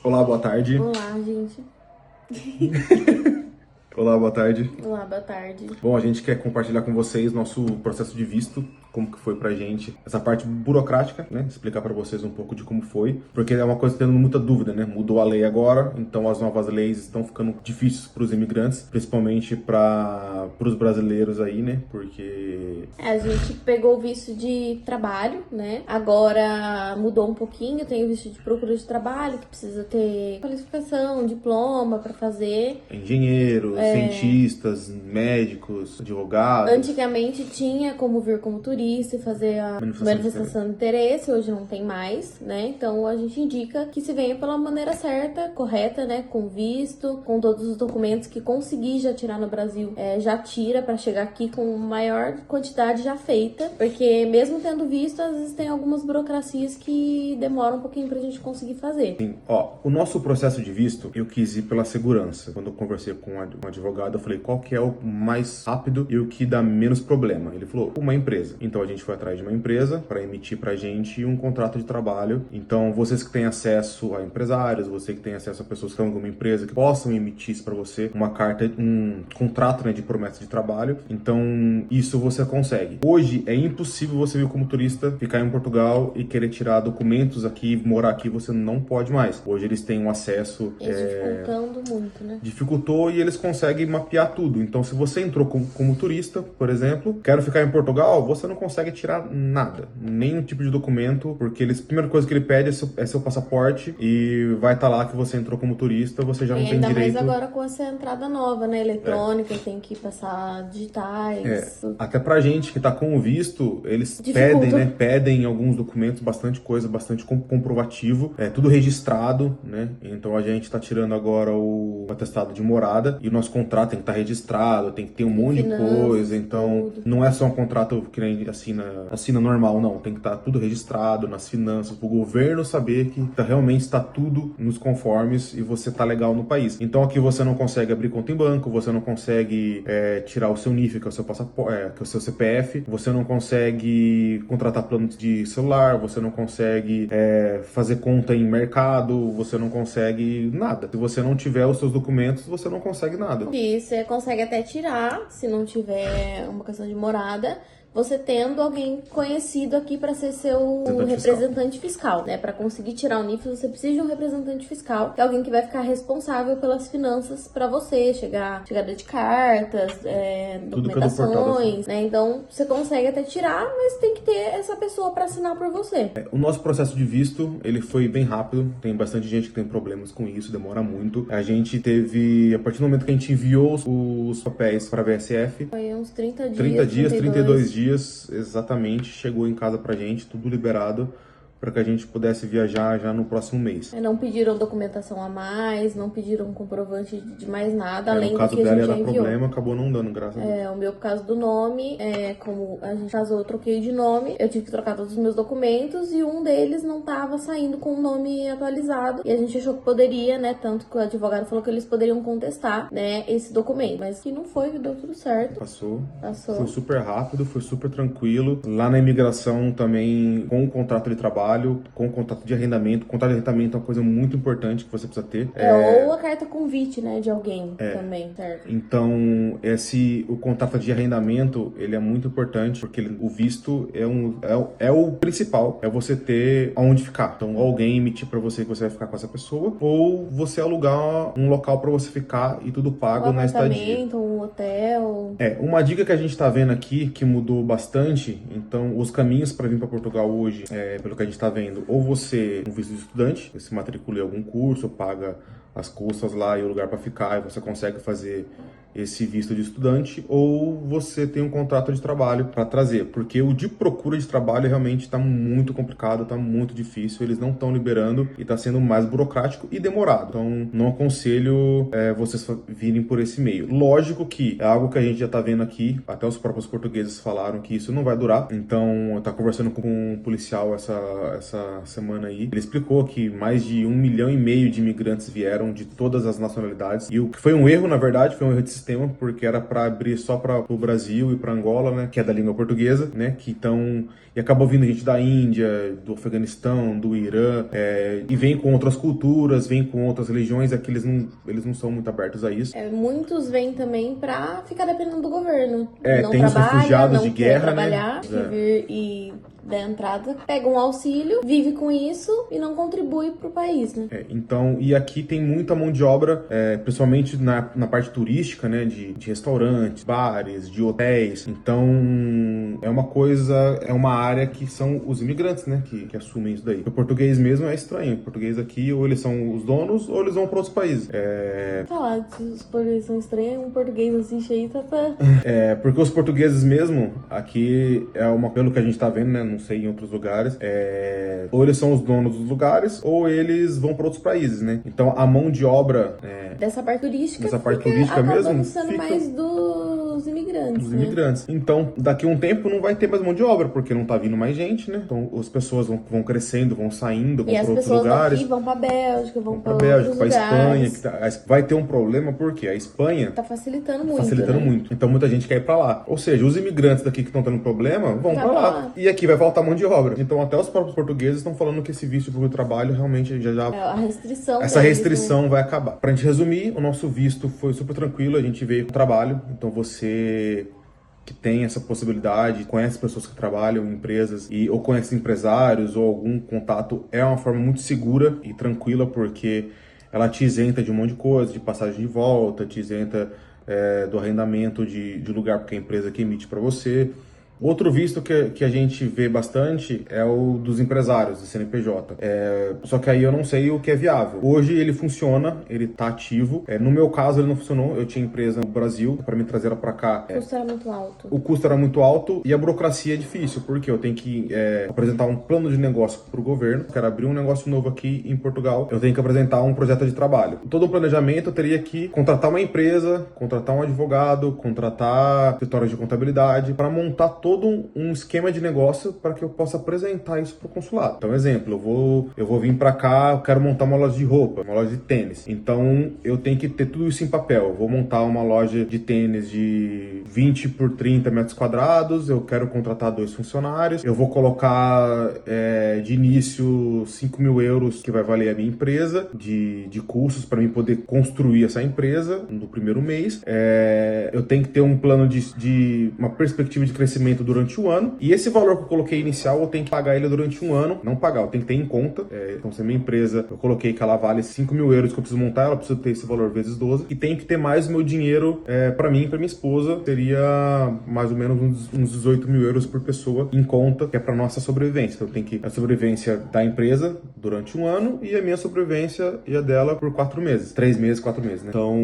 Olá, boa tarde. Olá, gente. Olá, boa tarde. Olá, boa tarde. Bom, a gente quer compartilhar com vocês nosso processo de visto, como que foi pra gente, essa parte burocrática, né? Explicar pra vocês um pouco de como foi, porque é uma coisa que tendo muita dúvida, né? Mudou a lei agora, então as novas leis estão ficando difíceis pros imigrantes, principalmente pros brasileiros aí, né? Porque A gente pegou o visto de trabalho, né? Agora mudou um pouquinho, tem o visto de procura de trabalho, que precisa ter qualificação, diploma pra fazer. engenheiros, cientistas, médicos, advogados. Antigamente tinha como vir como turista e fazer a manifestação de interesse, hoje não tem mais, né? Então a gente indica que se venha pela maneira certa, correta, né? Com visto, com todos os documentos que conseguir já tirar no Brasil, já tira pra chegar aqui com maior quantidade já feita, porque mesmo tendo visto, às vezes tem algumas burocracias que demoram um pouquinho pra gente conseguir fazer. Sim, ó, o nosso processo de visto, eu quis ir pela segurança. Quando eu conversei com um advogado, eu falei qual que é o mais rápido e o que dá menos problema. Ele falou, uma empresa. Então a gente foi atrás de uma empresa para emitir pra gente um contrato de trabalho. Então vocês que têm acesso a empresários, você que tem acesso a pessoas que estão em alguma empresa que possam emitir isso para você, uma carta, um contrato, né, de promessa de trabalho. Então isso você consegue. Hoje é impossível você vir como turista, ficar em Portugal e querer tirar documentos aqui, morar aqui, você não pode mais. Hoje eles têm um acesso... Dificultando muito, né? Dificultou e eles conseguem mapear tudo. Então, se você entrou como turista, por exemplo, quero ficar em Portugal, você não consegue tirar nada, nenhum tipo de documento, porque a primeira coisa que ele pede é seu passaporte e vai estar lá que você entrou como turista, você já não tem direito... Ainda mais agora com essa entrada nova, né? Eletrônica, tem que passar digitais. Até pra gente que tá com o visto, eles Dificulta. pedem, né? Pedem alguns documentos, bastante coisa, bastante comprovativo, tudo registrado, né? Então a gente tá tirando agora o atestado de morada e o nosso contrato tem que estar registrado, tem que ter um monte de coisa, então tudo. não é só um contrato que nem assina normal, não, tem que estar tudo registrado nas finanças, pro governo saber que realmente está tudo nos conformes e você tá legal no país. Então aqui você não consegue abrir conta em banco, você não consegue tirar o seu NIF, que é o seu passaporte, que é o seu CPF, você não consegue contratar planos de celular, você não consegue fazer conta em mercado, você não consegue nada. Se você não tiver os seus documentos, você não consegue nada. E você consegue até tirar, se não tiver uma questão de morada, você tendo alguém conhecido aqui para ser seu representante fiscal, né? Para conseguir tirar o NIF, você precisa de um representante fiscal, que é alguém que vai ficar responsável pelas finanças para você, chegada de cartas, documentações, né? Então, você consegue até tirar, mas tem que ter essa pessoa para assinar por você. O nosso processo de visto, ele foi bem rápido, tem bastante gente que tem problemas com isso, demora muito. A gente teve, a partir do momento que a gente enviou os papéis para a VSF, foi uns 30 dias, 32 dias, exatamente, chegou em casa pra gente, tudo liberado, para que a gente pudesse viajar já no próximo mês. Não pediram documentação a mais, não pediram comprovante de mais nada, além do que a gente já enviou. No caso dela era enviou. problema, acabou não dando, graças a Deus. O meu, por causa do nome, como a gente casou, eu troquei de nome, eu tive que trocar todos os meus documentos e um deles não tava saindo com o nome atualizado e a gente achou que poderia, né, tanto que o advogado falou que eles poderiam contestar, né, esse documento, mas que não foi, que deu tudo certo. Passou. Foi super rápido, foi super tranquilo. Lá na imigração também, com o contrato de trabalho, com o contrato de arrendamento. O contrato de arrendamento é uma coisa muito importante que você precisa ter. Ou a carta convite, né, de alguém também, certo? Então, o contrato de arrendamento, ele é muito importante, porque o visto é o principal, é você ter onde ficar. Então, alguém emitir pra você que você vai ficar com essa pessoa, ou você alugar um local pra você ficar e tudo pago na estadia. Um hotel. Uma dica que a gente tá vendo aqui, que mudou bastante, então, os caminhos pra vir pra Portugal hoje, pelo que a gente tá vendo, ou você, um visto de estudante, você se matricula em algum curso, paga as custas lá e o lugar para ficar, e você consegue fazer esse visto de estudante, ou você tem um contrato de trabalho para trazer, porque o de procura de trabalho realmente está muito complicado, está muito difícil, eles não estão liberando e está sendo mais burocrático e demorado. Então, não aconselho vocês virem por esse meio. Lógico que é algo que a gente já está vendo aqui, até os próprios portugueses falaram que isso não vai durar. Então, eu estava conversando com um policial essa semana aí, ele explicou que mais de 1,5 milhão de imigrantes vieram vieram de todas as nacionalidades. E o que foi um erro, na verdade, foi um erro de sistema, porque era para abrir só para o Brasil e para Angola, né, que é da língua portuguesa, né, e acabou vindo gente da Índia, do Afeganistão, do Irã, e vem com outras culturas, vem com outras religiões, aqui eles não são muito abertos a isso. Muitos vêm também pra ficar dependendo do governo. Não tem os refugiados de guerra, trabalhar, né? Vir e da entrada, pega um auxílio, vive com isso e não contribui pro país, né? Então, e aqui tem muita mão de obra, principalmente na parte turística, né? De restaurantes, bares, de hotéis. Então, é uma área que são os imigrantes, né? Que assumem isso daí. O português mesmo é estranho. O português aqui, ou eles são os donos, ou eles vão para outros países. Falar que os portugueses são estranhos, um português assim cheio tá... Porque os portugueses mesmo, aqui pelo que a gente tá vendo, né? Não sei em outros lugares, ou eles são os donos dos lugares, ou eles vão para outros países, né? Então a mão de obra dessa parte turística mesmo sendo mais dos imigrantes. Imigrantes. Então daqui a um tempo não vai ter mais mão de obra, porque não tá vindo mais gente, né? Então as pessoas vão crescendo, vão saindo, vão para outros lugares. Daqui vão para Bélgica, vão para Espanha. Vai ter um problema porque a Espanha tá facilitando muito. Então muita gente quer ir para lá. Ou seja, os imigrantes daqui que estão tendo problema vão para lá. E aqui vai faltar mão de obra. Então até os próprios portugueses estão falando que esse visto para o trabalho realmente já essa restrição vai acabar. Pra gente resumir, o nosso visto foi super tranquilo, a gente veio com trabalho. Então você que tem essa possibilidade, conhece pessoas que trabalham em empresas ou conhece empresários ou algum contato, é uma forma muito segura e tranquila, porque ela te isenta de um monte de coisa, de passagem de volta, te isenta do arrendamento de lugar porque a empresa que emite para você. Outro visto que a gente vê bastante é o dos empresários, do CNPJ. Só que aí eu não sei o que é viável. Hoje ele funciona, ele tá ativo. No meu caso ele não funcionou, eu tinha empresa no Brasil, para me trazer ela para cá. O custo era muito alto. O custo era muito alto e a burocracia é difícil, porque eu tenho que apresentar um plano de negócio para o governo. Eu quero abrir um negócio novo aqui em Portugal, eu tenho que apresentar um projeto de trabalho. Todo o planejamento eu teria que contratar uma empresa, contratar um advogado, contratar escritórios de contabilidade para montar todo um esquema de negócio para que eu possa apresentar isso para o consulado. Então, exemplo, eu vou vir para cá, eu quero montar uma loja de roupa, uma loja de tênis. Então, eu tenho que ter tudo isso em papel. Eu vou montar uma loja de tênis de 20 por 30 metros quadrados, eu quero contratar 2 funcionários, eu vou colocar de início 5 mil euros, que vai valer a minha empresa, de custos para mim poder construir essa empresa no primeiro mês. Eu tenho que ter um plano de uma perspectiva de crescimento durante o ano, e esse valor que eu coloquei inicial eu tenho que pagar ele durante um ano, não pagar, eu tenho que ter em conta. Então se a minha empresa, eu coloquei que ela vale 5 mil euros que eu preciso montar, ela precisa ter esse valor vezes 12, e tem que ter mais o meu dinheiro para mim e para minha esposa, seria mais ou menos uns 18 mil euros por pessoa em conta, que é para nossa sobrevivência. Então tem que a sobrevivência da empresa durante um ano e a minha sobrevivência e a dela por 4 meses, 3 meses, 4 meses, né? Então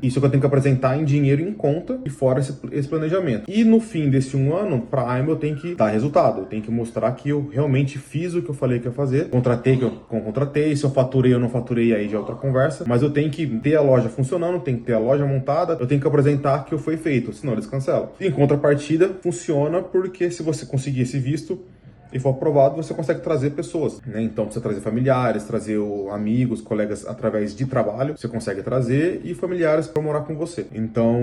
isso que eu tenho que apresentar em dinheiro em conta e fora esse planejamento. E no fim desse um ano, para a AIMA eu tenho que dar resultado, eu tenho que mostrar que eu realmente fiz o que eu falei que ia fazer, contratei, se eu faturei ou não faturei, aí já é outra conversa, mas eu tenho que ter a loja funcionando, tenho que ter a loja montada, eu tenho que apresentar que foi feito, senão eles cancelam. Em contrapartida, funciona porque se você conseguir esse visto e for aprovado, você consegue trazer pessoas, né? Então você trazer familiares, trazer amigos, colegas através de trabalho, você consegue trazer, e familiares para morar com você. Então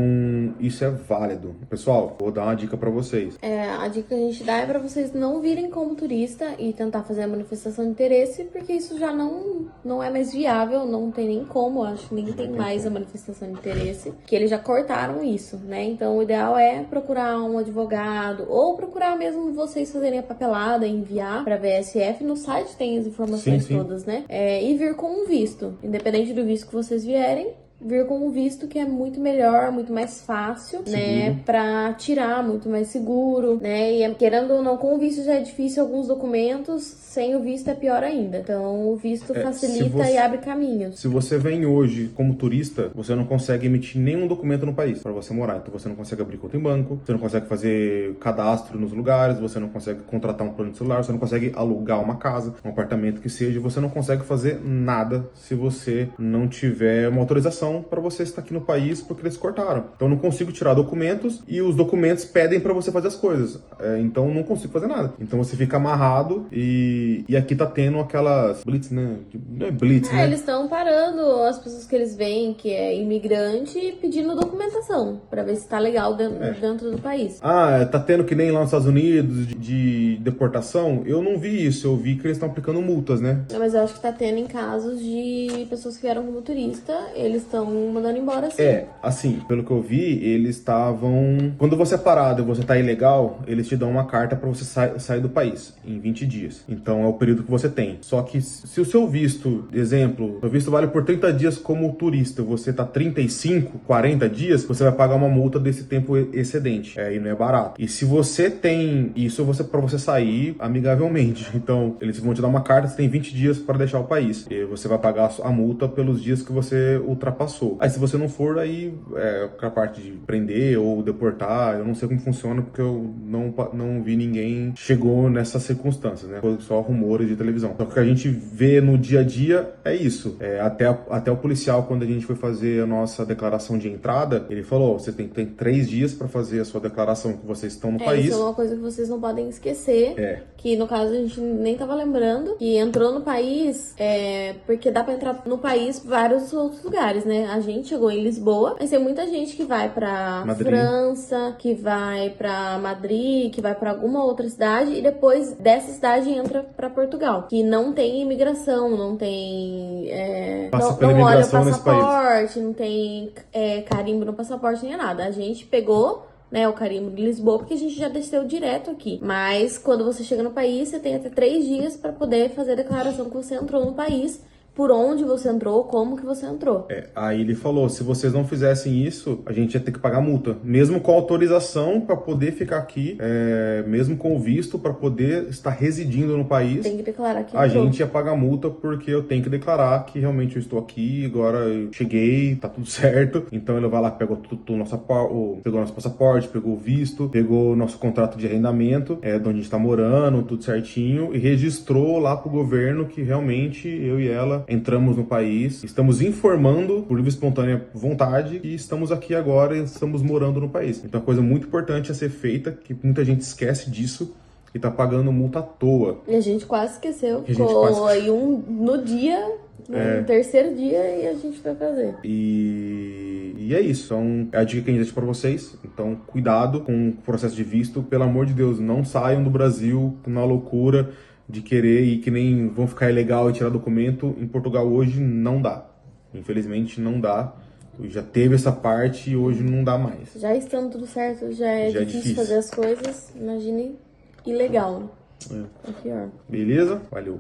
isso é válido. Pessoal, vou dar uma dica para vocês. A dica que a gente dá é para vocês não virem como turista e tentar fazer a manifestação de interesse, porque isso já não é mais viável, não tem nem como, acho que nem tem mais a manifestação de interesse, que eles já cortaram isso, né? Então o ideal é procurar um advogado ou procurar mesmo vocês fazerem a papelada, enviar para VSF, no site tem as informações todas, né? E vir com um visto, independente do visto que vocês vierem, vir com um visto que é muito melhor, muito mais fácil, né, pra tirar, muito mais seguro, né, e querendo ou não, com o visto já é difícil alguns documentos, sem o visto é pior ainda. Então o visto facilita e abre caminhos. Se você vem hoje como turista, você não consegue emitir nenhum documento no país para você morar. Então você não consegue abrir conta em banco, você não consegue fazer cadastro nos lugares, você não consegue contratar um plano de celular, você não consegue alugar uma casa, um apartamento que seja, você não consegue fazer nada se você não tiver uma autorização autorização para você estar aqui no país porque eles cortaram. Então eu não consigo tirar documentos e os documentos pedem para você fazer as coisas. Então eu não consigo fazer nada. Então você fica amarrado e aqui tá tendo aquelas blitz, né? Não é blitz, né? Eles estão parando as pessoas que eles veem que é imigrante e pedindo documentação para ver se tá legal dentro do país. Tá tendo que nem lá nos Estados Unidos de deportação? Eu não vi isso. Eu vi que eles estão aplicando multas, né? Mas eu acho que tá tendo em casos de pessoas que vieram como turista, eles estão mandando embora sim. Assim, pelo que eu vi, eles estavam... Quando você é parado e você tá ilegal, eles te dão uma carta pra você sair do país em 20 dias. Então é o período que você tem. Só que se o seu visto, exemplo, o visto vale por 30 dias como turista, você tá 35, 40 dias, você vai pagar uma multa desse tempo excedente. E não é barato. E se você tem isso, pra você sair amigavelmente. Então, eles vão te dar uma carta, você tem 20 dias para deixar o país. E você vai pagar a multa pelos dias que você ultrapassou. Aí se você não for, aí a parte de prender ou deportar, eu não sei como funciona, porque eu não vi ninguém chegou nessas circunstâncias, né? Foi só rumores de televisão. Só que o que a gente vê no dia a dia é isso. Até o policial, quando a gente foi fazer a nossa declaração de entrada, ele falou, você tem 3 dias para fazer a sua declaração que vocês estão no país. Isso é uma coisa que vocês não podem esquecer, que no caso a gente nem tava lembrando, que entrou no país, porque dá pra entrar no país vários outros lugares, né? A gente chegou em Lisboa, mas tem muita gente que vai pra França, que vai pra Madrid, que vai pra alguma outra cidade e depois dessa cidade entra pra Portugal, que não tem imigração, não tem... não olha o passaporte, não tem carimbo no passaporte nem nada. A gente pegou... o carimbo de Lisboa, porque a gente já desceu direto aqui. Mas quando você chega no país, você tem até 3 dias para poder fazer a declaração que você entrou no país, por onde você entrou, como que você entrou. Aí ele falou, se vocês não fizessem isso, a gente ia ter que pagar multa. Mesmo com autorização para poder ficar aqui, mesmo com o visto para poder estar residindo no país, tem que declarar que a gente ia pagar multa porque eu tenho que declarar que realmente eu estou aqui, agora eu cheguei, tá tudo certo. Então ele vai lá, pegou pegou nosso passaporte, pegou o visto, pegou nosso contrato de arrendamento, de onde a gente tá morando, tudo certinho, e registrou lá pro governo que realmente eu e ela entramos no país, estamos informando por livre e espontânea vontade que estamos aqui agora e estamos morando no país. Então é uma coisa muito importante a ser feita, que muita gente esquece disso e tá pagando multa à toa. E a gente quase esqueceu, ficou aí no dia, no terceiro dia, e a gente vai fazer. E é isso, então é a dica que a gente deixa pra vocês. Então cuidado com o processo de visto, pelo amor de Deus, não saiam do Brasil na loucura de querer e que nem vão ficar ilegal e tirar documento. Em Portugal hoje não dá. Infelizmente não dá. Já teve essa parte e hoje não dá mais. Já estando tudo certo, já é difícil fazer as coisas. Imagine ilegal. É pior. Beleza? Valeu.